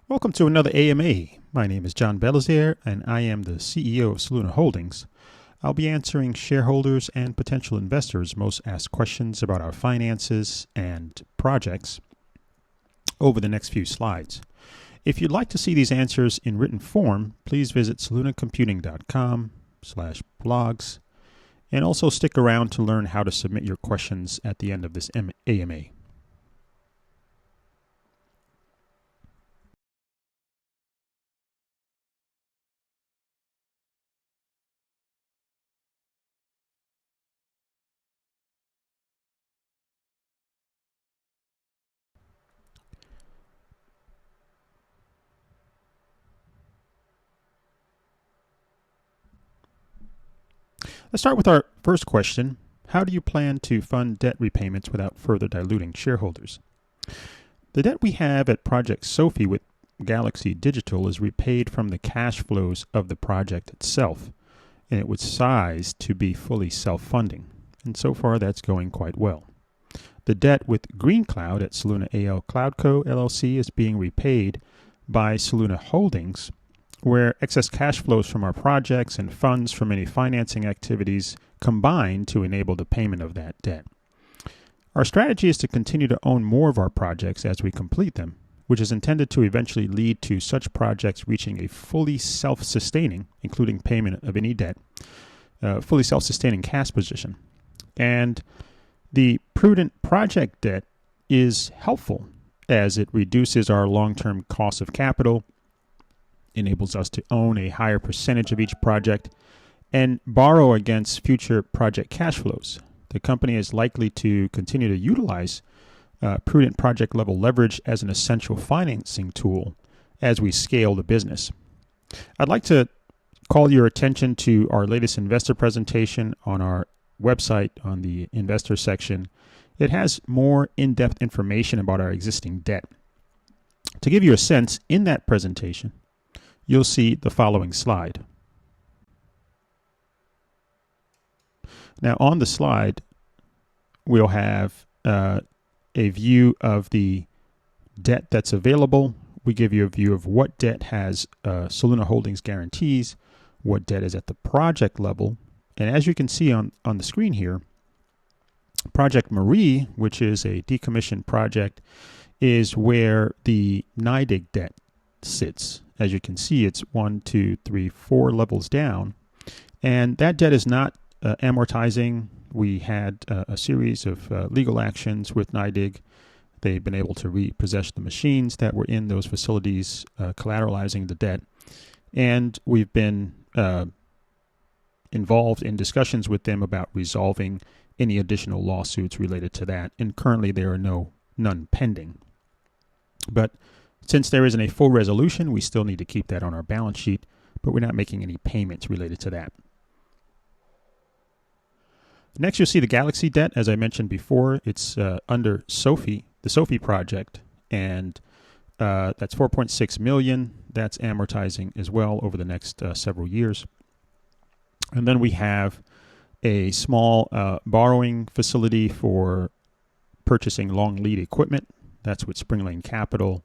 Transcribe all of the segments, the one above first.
Welcome to another AMA. My name is John Belizaire, and I am the CEO of Soluna Holdings. I'll be answering shareholders and potential investors' most asked questions about our finances and projects over the next few slides. If you'd like to see these answers in written form, please visit solunacomputing.com/blogs, and also stick around to learn how to submit your questions at the end of this AMA. Let's start with our first question. How do you plan to fund debt repayments without further diluting shareholders? The debt we have at Project Sophie with Galaxy Digital is repaid from the cash flows of the project itself, and it was sized to be fully self-funding, and so far that's going quite well. The debt with Green Cloud at Soluna AL Cloud Co. LLC is being repaid by Soluna Holdings, where excess cash flows from our projects and funds from any financing activities combine to enable the payment of that debt. Our strategy is to continue to own more of our projects as we complete them, which is intended to eventually lead to such projects reaching a fully self-sustaining, including payment of any debt, fully self-sustaining cash position. And the prudent project debt is helpful as it reduces our long-term cost of capital, enables us to own a higher percentage of each project, and borrow against future project cash flows. The company is likely to continue to utilize prudent project level leverage as an essential financing tool as we scale the business. I'd like to call your attention to our latest investor presentation on our website on the investor section. It has more in-depth information about our existing debt. To give you a sense, in that presentation, you'll see the following slide. Now on the slide, we'll have a view of the debt that's available. We give you a view of what debt has Soluna Holdings guarantees, what debt is at the project level. And as you can see on the screen here, Project Marie, which is a decommissioned project, is where the NIDIG debt sits. As you can see, it's 1, 2, 3, 4 levels down, and that debt is not amortizing. We had a series of legal actions with NIDIG. They've been able to repossess the machines that were in those facilities, collateralizing the debt, and we've been involved in discussions with them about resolving any additional lawsuits related to that, and currently there are none pending. But since there isn't a full resolution, we still need to keep that on our balance sheet, but we're not making any payments related to that. Next, you'll see the Galaxy debt. As I mentioned before, it's under Sophie, the Sophie project, and that's $4.6 million. That's amortizing as well over the next several years. And then we have a small borrowing facility for purchasing long lead equipment. That's with Springlane Capital,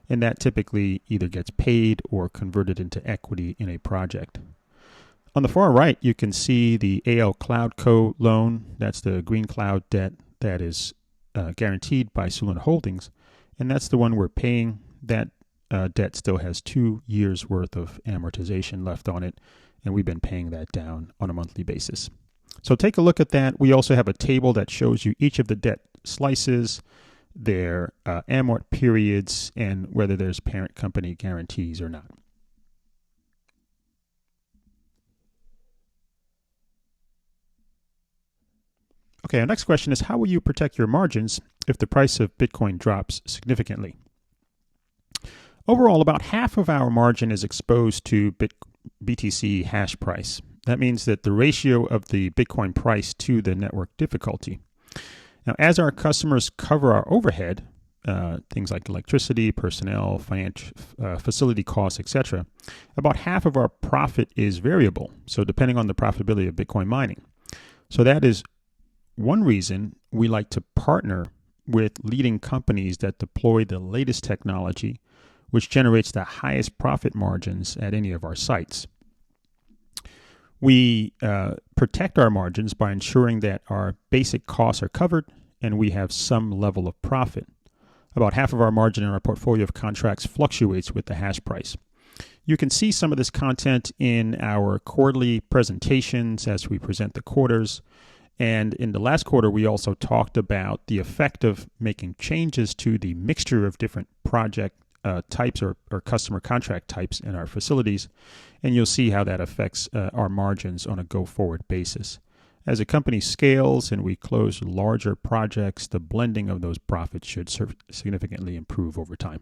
and that typically either gets paid or converted into equity in a project. On the far right, you can see the AL Cloud Co. loan. That's the Green Cloud debt that is guaranteed by Soluna Holdings, and that's the one we're paying. That debt still has 2 years' worth of amortization left on it, and we've been paying that down on a monthly basis. So take a look at that. We also have a table that shows you each of the debt slices, their amort periods, and whether there's parent company guarantees or not. Okay, our next question is, how will you protect your margins if the price of Bitcoin drops significantly? Overall, about half of our margin is exposed to BTC hash price. That means that the ratio of the Bitcoin price to the network difficulty. Now, as our customers cover our overhead, things like electricity, personnel, facility costs, etc., about half of our profit is variable, so depending on the profitability of Bitcoin mining. So that is one reason we like to partner with leading companies that deploy the latest technology which generates the highest profit margins at any of our sites. We protect our margins by ensuring that our basic costs are covered and we have some level of profit. About half of our margin in our portfolio of contracts fluctuates with the hash price. You can see some of this content in our quarterly presentations as we present the quarters. And in the last quarter, we also talked about the effect of making changes to the mixture of different project types or customer contract types in our facilities. And you'll see how that affects our margins on a go-forward basis. As a company scales and we close larger projects, the blending of those profits should significantly improve over time.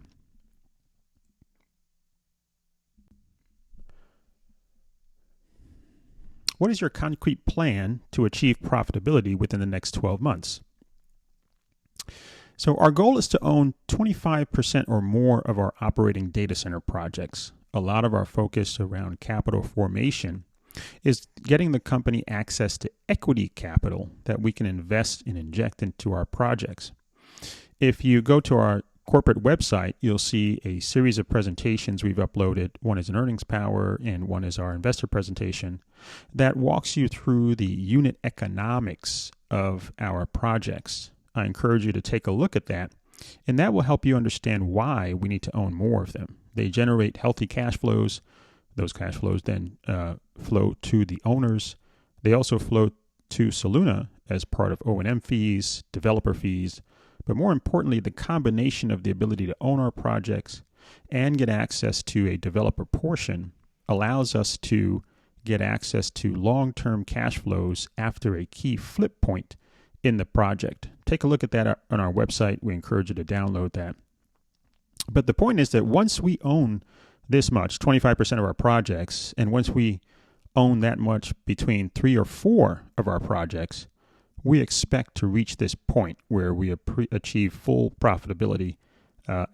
What is your concrete plan to achieve profitability within the next 12 months? So our goal is to own 25% or more of our operating data center projects. A lot of our focus around capital formation is getting the company access to equity capital that we can invest and inject into our projects. If you go to our corporate website, you'll see a series of presentations we've uploaded. One is an earnings power and one is our investor presentation that walks you through the unit economics of our projects. I encourage you to take a look at that, and that will help you understand why we need to own more of them. They generate healthy cash flows. Those cash flows then flow to the owners. They also flow to Soluna as part of O&M fees, developer fees, but more importantly, the combination of the ability to own our projects and get access to a developer portion allows us to get access to long-term cash flows after a key flip point in the project. Take a look at that on our website. We encourage you to download that. But the point is that once we own this much, 25% of our projects, and once we own that much between 3 or 4 of our projects, we expect to reach this point where we achieve full profitability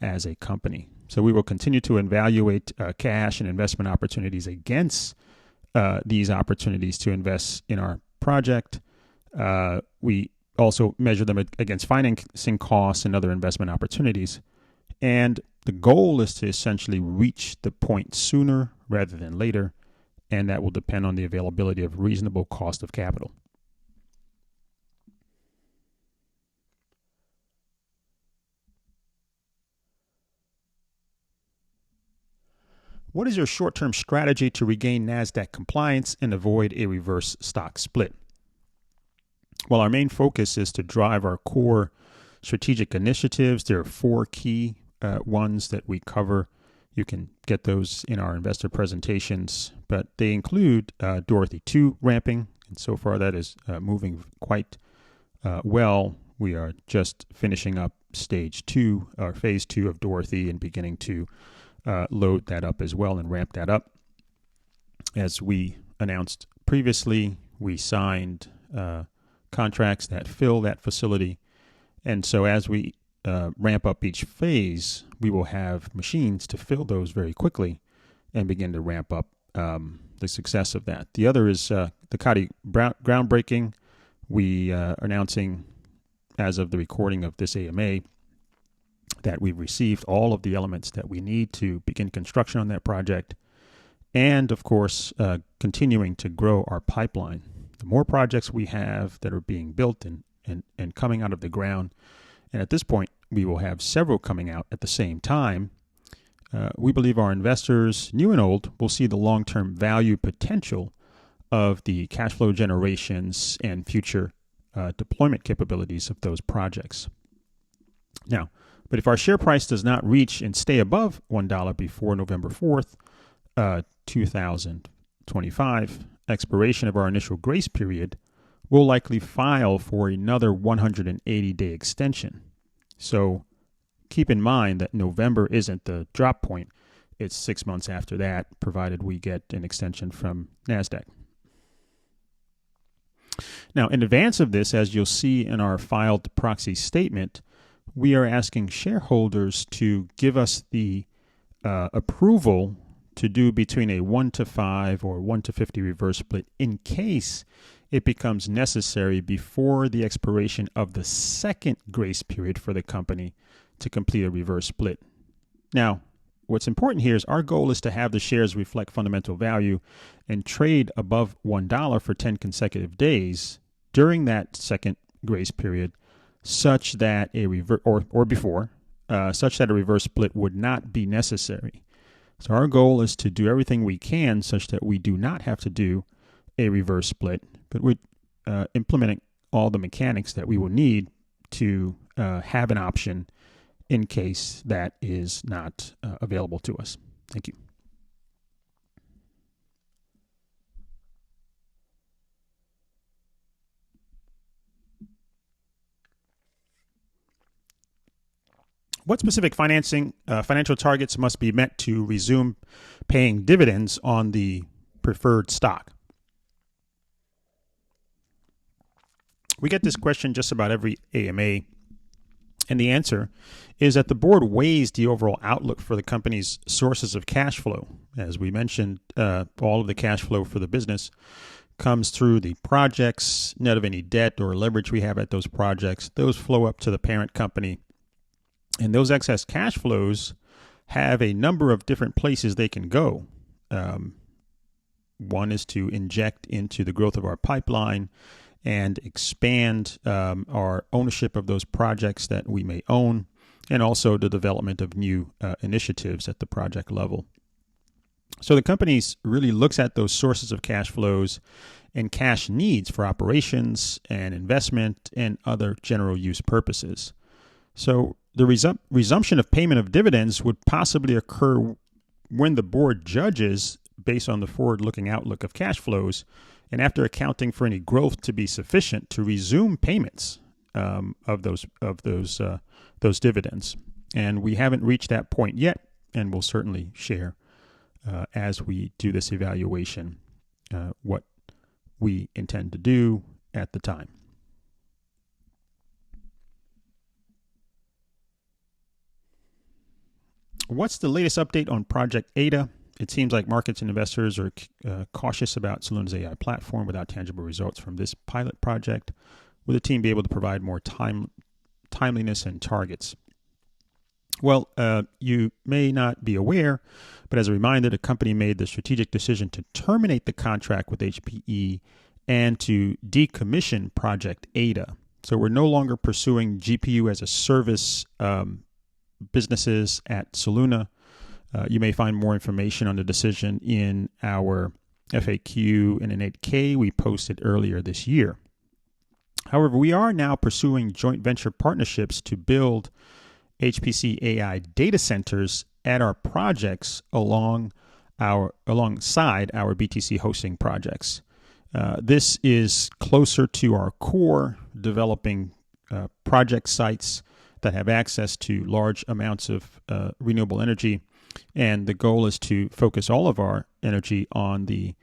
as a company. So we will continue to evaluate cash and investment opportunities against these opportunities to invest in our project. We also measure them against financing costs and other investment opportunities. And the goal is to essentially reach the point sooner rather than later, and that will depend on the availability of reasonable cost of capital. What is your short-term strategy to regain NASDAQ compliance and avoid a reverse stock split? Well, our main focus is to drive our core strategic initiatives. There are 4 key ones that we cover. You can get those in our investor presentations, but they include Dorothy 2 ramping, and so far that is moving quite well. We are just finishing up stage 2, or phase 2 of Dorothy, and beginning to load that up as well and ramp that up. As we announced previously, we signed contracts that fill that facility, and so as we ramp up each phase, we will have machines to fill those very quickly and begin to ramp up the success of that. The other is the Kati groundbreaking. We are announcing, as of the recording of this AMA, that we've received all of the elements that we need to begin construction on that project, and of course continuing to grow our pipeline. The more projects we have that are being built and coming out of the ground, and at this point we will have several coming out at the same time, we believe our investors, new and old, will see the long-term value potential of the cash flow generations and future deployment capabilities of those projects. Now, but if our share price does not reach and stay above $1 before November 4th, 2025, expiration of our initial grace period, we'll likely file for another 180-day extension. So keep in mind that November isn't the drop point. It's 6 months after that, provided we get an extension from NASDAQ. Now, in advance of this, as you'll see in our filed proxy statement, we are asking shareholders to give us the approval to do between a 1-to-5 or 1-to-50 reverse split in case it becomes necessary before the expiration of the second grace period for the company to complete a reverse split. Now, what's important here is our goal is to have the shares reflect fundamental value and trade above $1 for 10 consecutive days during that second grace period, such that a such that a reverse split would not be necessary. So our goal is to do everything we can such that we do not have to do a reverse split, but we're implementing all the mechanics that we will need to have an option in case that is not available to us. Thank you. What specific financial targets must be met to resume paying dividends on the preferred stock? We get this question just about every AMA, and the answer is that the board weighs the overall outlook for the company's sources of cash flow. As we mentioned, all of the cash flow for the business comes through the projects, net of any debt or leverage we have at those projects. Those flow up to the parent company. And those excess cash flows have a number of different places they can go. One is to inject into the growth of our pipeline and expand our ownership of those projects that we may own, and also the development of new initiatives at the project level. So the company really looks at those sources of cash flows and cash needs for operations and investment and other general use purposes. So the resumption of payment of dividends would possibly occur when the board judges, based on the forward-looking outlook of cash flows, and after accounting for any growth to be sufficient to resume payments of those dividends. And we haven't reached that point yet, and we'll certainly share as we do this evaluation what we intend to do at the time. What's the latest update on Project Ada? It seems like markets and investors are cautious about Soluna's AI platform without tangible results from this pilot project. Will the team be able to provide more timeliness and targets? Well, you may not be aware, but as a reminder, the company made the strategic decision to terminate the contract with HPE and to decommission Project Ada. So we're no longer pursuing GPU as a service businesses at Soluna. You may find more information on the decision in our FAQ and an 8K we posted earlier this year. However, we are now pursuing joint venture partnerships to build HPC AI data centers at our projects alongside our BTC hosting projects. This is closer to our core, developing project sites that have access to large amounts of renewable energy. And the goal is to focus all of our energy on the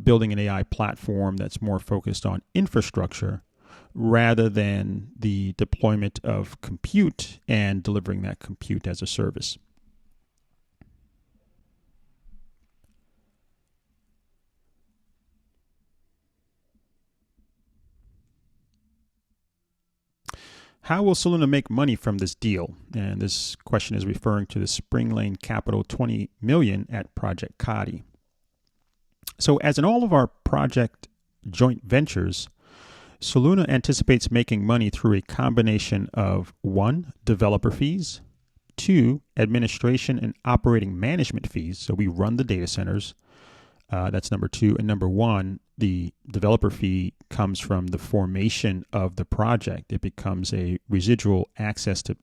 building an AI platform that's more focused on infrastructure rather than the deployment of compute and delivering that compute as a service. How will Soluna make money from this deal? And this question is referring to the Spring Lane Capital $20 million at Project Kadi. So as in all of our project joint ventures, Soluna anticipates making money through a combination of 1, developer fees, 2, administration and operating management fees. So we run the data centers. That's number 2. And number 1, the developer fee comes from the formation of the project. It becomes a residual access to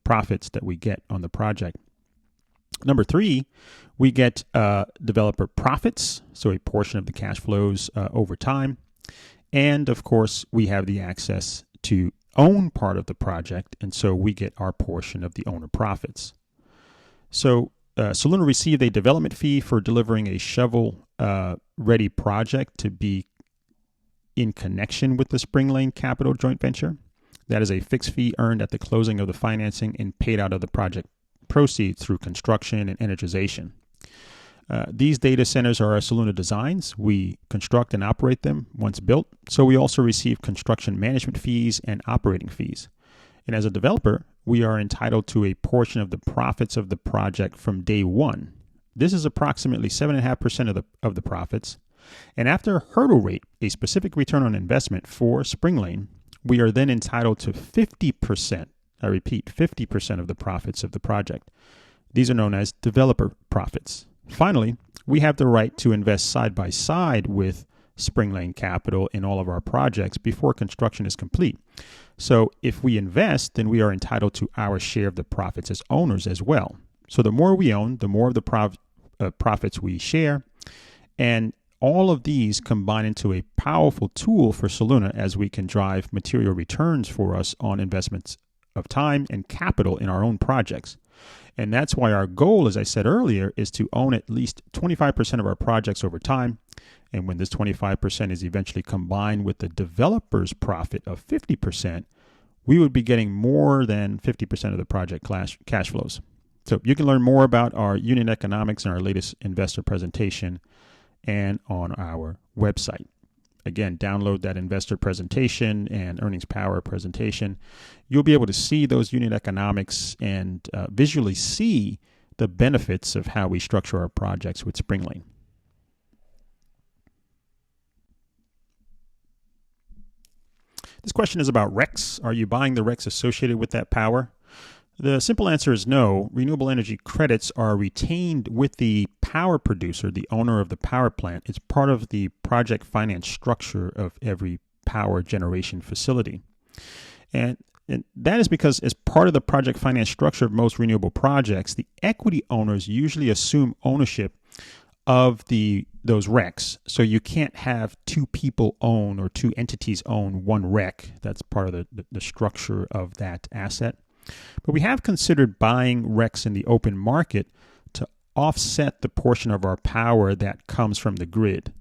profits that we get on the project. Number 3, we get developer profits, so a portion of the cash flows over time. And of course, we have the access to own part of the project, and so we get our portion of the owner profits. So Soluna received a development fee for delivering a shovel-ready project to be in connection with the Spring Lane Capital joint venture. That is a fixed fee earned at the closing of the financing and paid out of the project proceeds through construction and energization. These data centers are our Soluna designs. We construct and operate them once built. So we also receive construction management fees and operating fees. And as a developer, we are entitled to a portion of the profits of the project from day one. This is approximately 7.5% of the profits. And after a hurdle rate, a specific return on investment for Spring Lane, we are then entitled to 50%. I repeat, 50% of the profits of the project. These are known as developer profits. Finally, we have the right to invest side by side with Spring Lane Capital in all of our projects before construction is complete. So if we invest, then we are entitled to our share of the profits as owners as well. So the more we own, the more of the profits we share. And all of these combine into a powerful tool for Soluna as we can drive material returns for us on investments of time and capital in our own projects. And that's why our goal, as I said earlier, is to own at least 25% of our projects over time. And when this 25% is eventually combined with the developer's profit of 50%, we would be getting more than 50% of the project cash flows. So you can learn more about our unit economics in our latest investor presentation and on our website. Again, download that investor presentation and earnings power presentation. You'll be able to see those unit economics and visually see the benefits of how we structure our projects with Spring Lane. This question is about RECs. Are you buying the RECs associated with that power? The simple answer is no. Renewable energy credits are retained with the power producer, the owner of the power plant. It's part of the project finance structure of every power generation facility. And that is because as part of the project finance structure of most renewable projects, the equity owners usually assume ownership of those RECs. So you can't have two people own or two entities own one REC. That's part of the structure of that asset. But we have considered buying RECs in the open market to offset the portion of our power that comes from the grid.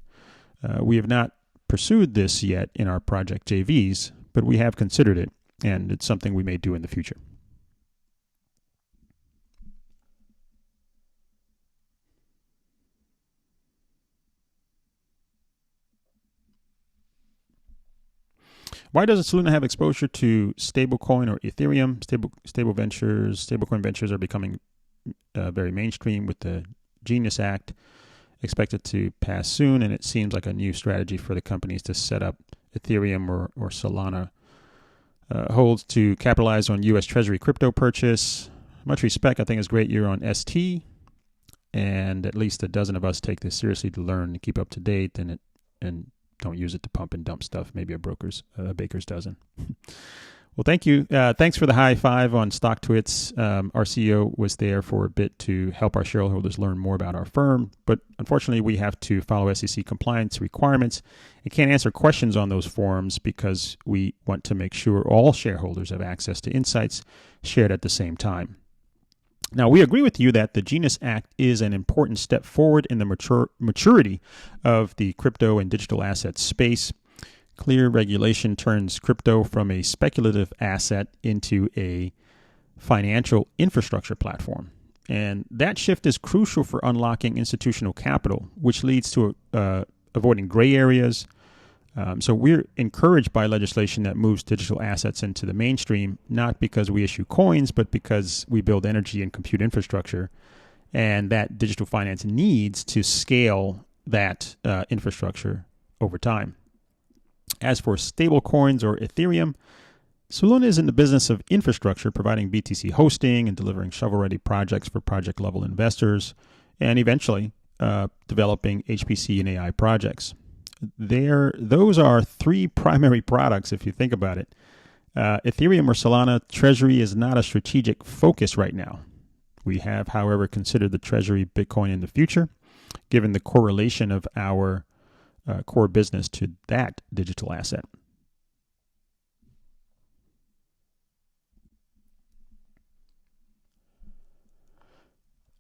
We have not pursued this yet in our project JVs, but we have considered it, and it's something we may do in the future. Why doesn't Soluna have exposure to stablecoin or Ethereum? Stablecoin ventures are becoming very mainstream with the Genius Act expected to pass soon, and it seems like a new strategy for the companies to set up Ethereum or Solana Holds to capitalize on U.S. Treasury crypto purchase. Much respect. I think it's a great year on ST, and at least a dozen of us take this seriously to learn and keep up to date, and don't use it to pump and dump stuff. Maybe a baker's dozen. Well, thank you. Thanks for the high five on StockTwits. Our CEO was there for a bit to help our shareholders learn more about our firm, but unfortunately we have to follow SEC compliance requirements and can't answer questions on those forums because we want to make sure all shareholders have access to insights shared at the same time. Now, we agree with you that the Genius Act is an important step forward in the maturity of the crypto and digital asset space. Clear regulation turns crypto from a speculative asset into a financial infrastructure platform. And that shift is crucial for unlocking institutional capital, which leads to avoiding gray areas. So we're encouraged by legislation that moves digital assets into the mainstream, not because we issue coins, but because we build energy and compute infrastructure. And that digital finance needs to scale that infrastructure over time. As for stable coins or Ethereum, Soluna is in the business of infrastructure, providing BTC hosting and delivering shovel-ready projects for project-level investors, and eventually developing HPC and AI projects. Those are three primary products, if you think about it. Ethereum or Solana Treasury is not a strategic focus right now. We have, however, considered the Treasury Bitcoin in the future, given the correlation of our core business to that digital asset.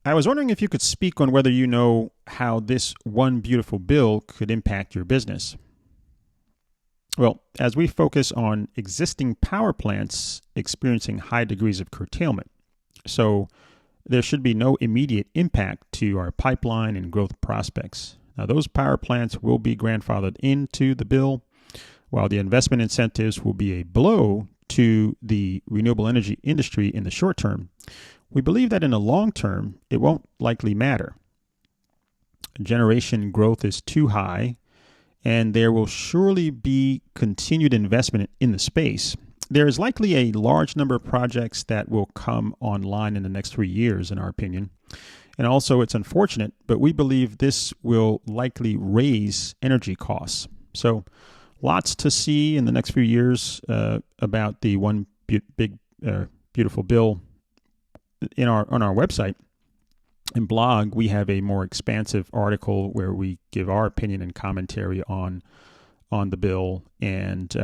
I was wondering if you could speak on whether you know how this one beautiful bill could impact your business. Well, as we focus on existing power plants experiencing high degrees of curtailment, so there should be no immediate impact to our pipeline and growth prospects. Now, those power plants will be grandfathered into the bill, while the investment incentives will be a blow to the renewable energy industry in the short term, we believe that in the long term, it won't likely matter. Generation growth is too high, and there will surely be continued investment in the space. There is likely a large number of projects that will come online in the next 3 years, in our opinion. And also, it's unfortunate, but we believe this will likely raise energy costs. So lots to see in the next few years about the one big beautiful bill. On our website and blog, we have a more expansive article where we give our opinion and commentary on the bill and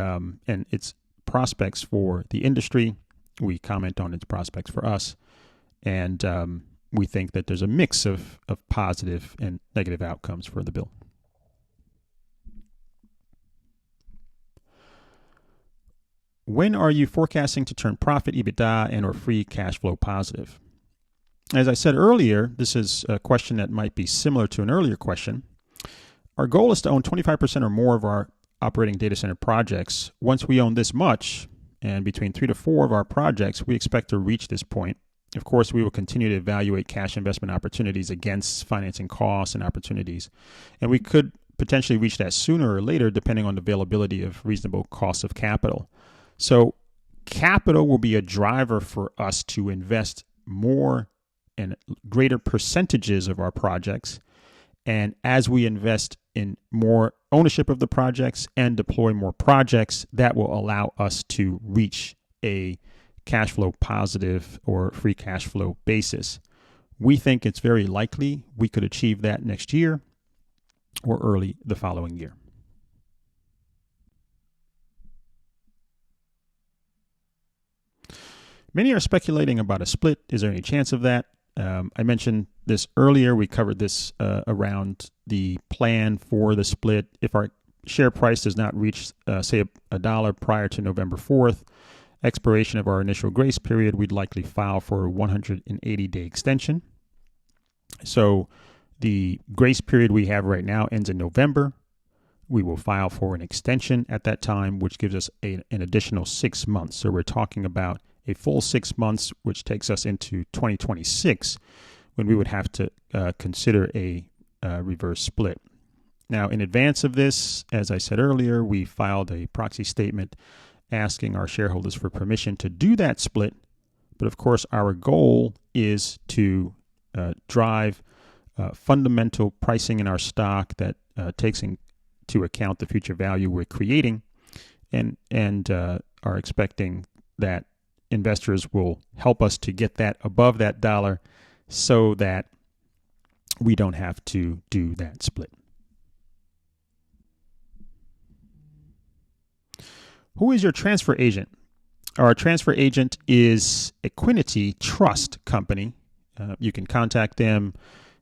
its prospects for the industry. We comment on its prospects for us, and we think that there's a mix of positive and negative outcomes for the bill. When are you forecasting to turn profit, EBITDA, and or free cash flow positive? As I said earlier, this is a question that might be similar to an earlier question. Our goal is to own 25% or more of our operating data center projects. Once we own this much, and between 3 to 4 of our projects, we expect to reach this point. Of course, we will continue to evaluate cash investment opportunities against financing costs and opportunities. And we could potentially reach that sooner or later, depending on the availability of reasonable costs of capital. So capital will be a driver for us to invest more and greater percentages of our projects. And as we invest in more ownership of the projects and deploy more projects, that will allow us to reach a cash flow positive or free cash flow basis. We think it's very likely we could achieve that next year or early the following year. Many are speculating about a split. Is there any chance of that? I mentioned this earlier. We covered this around the plan for the split. If our share price does not reach, say, $1 prior to November 4th, expiration of our initial grace period, we'd likely file for a 180-day extension. So the grace period we have right now ends in November. We will file for an extension at that time, which gives us an additional 6 months. So we're talking about a full 6 months, which takes us into 2026, when we would have to consider a reverse split. Now, in advance of this, as I said earlier, we filed a proxy statement asking our shareholders for permission to do that split. But of course, our goal is to drive fundamental pricing in our stock that takes into account the future value we're creating, and are expecting that investors will help us to get that above that dollar so that we don't have to do that split. Who is your transfer agent? Our transfer agent is Equinity Trust Company. You can contact them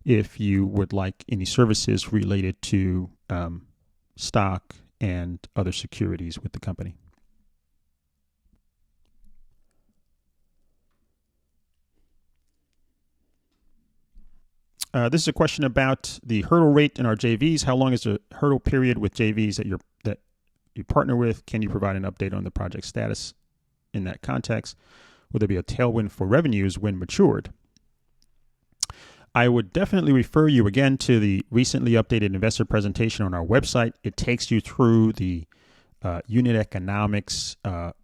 if you would like any services related to stock and other securities with the company. This is a question about the hurdle rate in our JVs. How long is the hurdle period with JVs that you partner with? Can you provide an update on the project status in that context? Will there be a tailwind for revenues when matured? I would definitely refer you again to the recently updated investor presentation on our website. It takes you through the unit economics,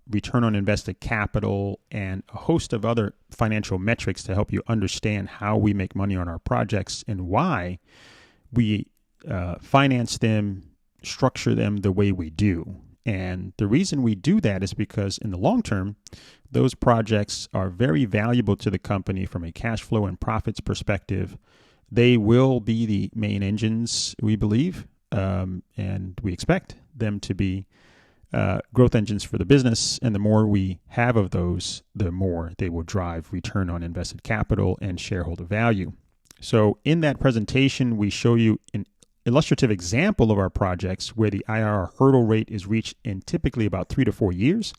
return on invested capital, and a host of other financial metrics to help you understand how we make money on our projects and why we finance them, structure them the way we do. And the reason we do that is because in the long term, those projects are very valuable to the company from a cash flow and profits perspective. They will be the main engines, we believe, and we expect them to be growth engines for the business. And the more we have of those, the more they will drive return on invested capital and shareholder value. So in that presentation, we show you an illustrative example of our projects where the IRR hurdle rate is reached in typically about 3 to 4 years.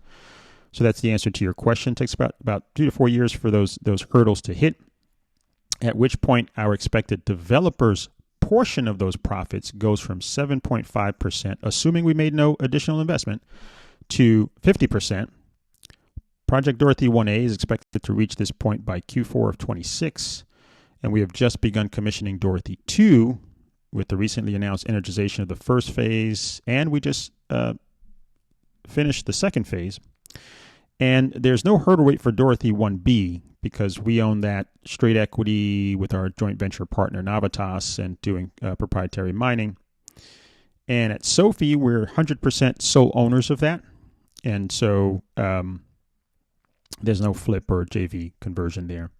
So that's the answer to your question. It takes about 3 to 4 years for those hurdles to hit, at which point our expected developers' portion of those profits goes from 7.5%, assuming we made no additional investment, to 50%. Project Dorothy 1A is expected to reach this point by Q4 of 26, and we have just begun commissioning Dorothy 2 with the recently announced energization of the first phase, and we just finished the second phase. And there's no hurdle rate for Dorothy 1B because we own that straight equity with our joint venture partner Navitas and doing proprietary mining. And at Sophie, we're 100% sole owners of that. And so there's no flip or JV conversion there.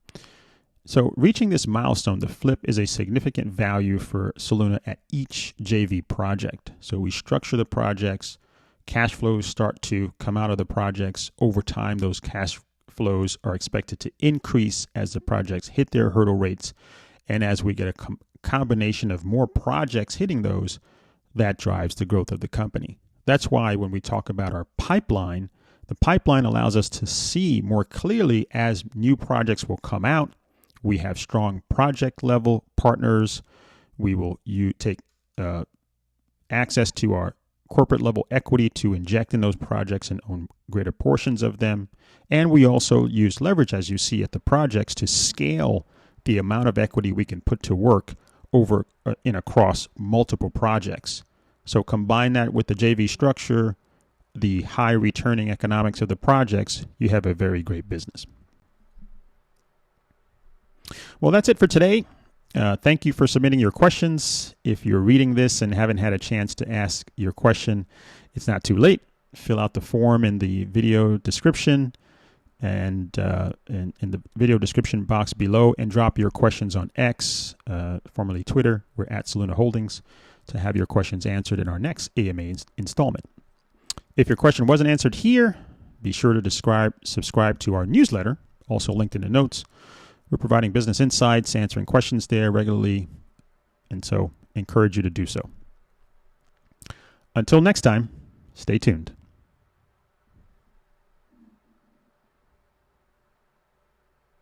So reaching this milestone, the flip is a significant value for Soluna at each JV project. So we structure the projects, cash flows start to come out of the projects. Over time, those cash flows are expected to increase as the projects hit their hurdle rates. And as we get a combination of more projects hitting those, that drives the growth of the company. That's why when we talk about our pipeline, the pipeline allows us to see more clearly as new projects will come out. We have strong project level partners. We will take access to our corporate level equity to inject in those projects and own greater portions of them. And we also use leverage, as you see at the projects, to scale the amount of equity we can put to work over across multiple projects. So combine that with the JV structure, the high returning economics of the projects, you have a very great business. Well, that's it for today. Thank you for submitting your questions. If you're reading this and haven't had a chance to ask your question, it's not too late. Fill out the form in the video description and in the video description box below, and drop your questions on X, formerly Twitter. We're at Soluna Holdings, to have your questions answered in our next AMA installment. If your question wasn't answered here, be sure to subscribe to our newsletter, also linked in the notes. We're providing business insights, answering questions there regularly, and so encourage you to do so. Until next time, stay tuned.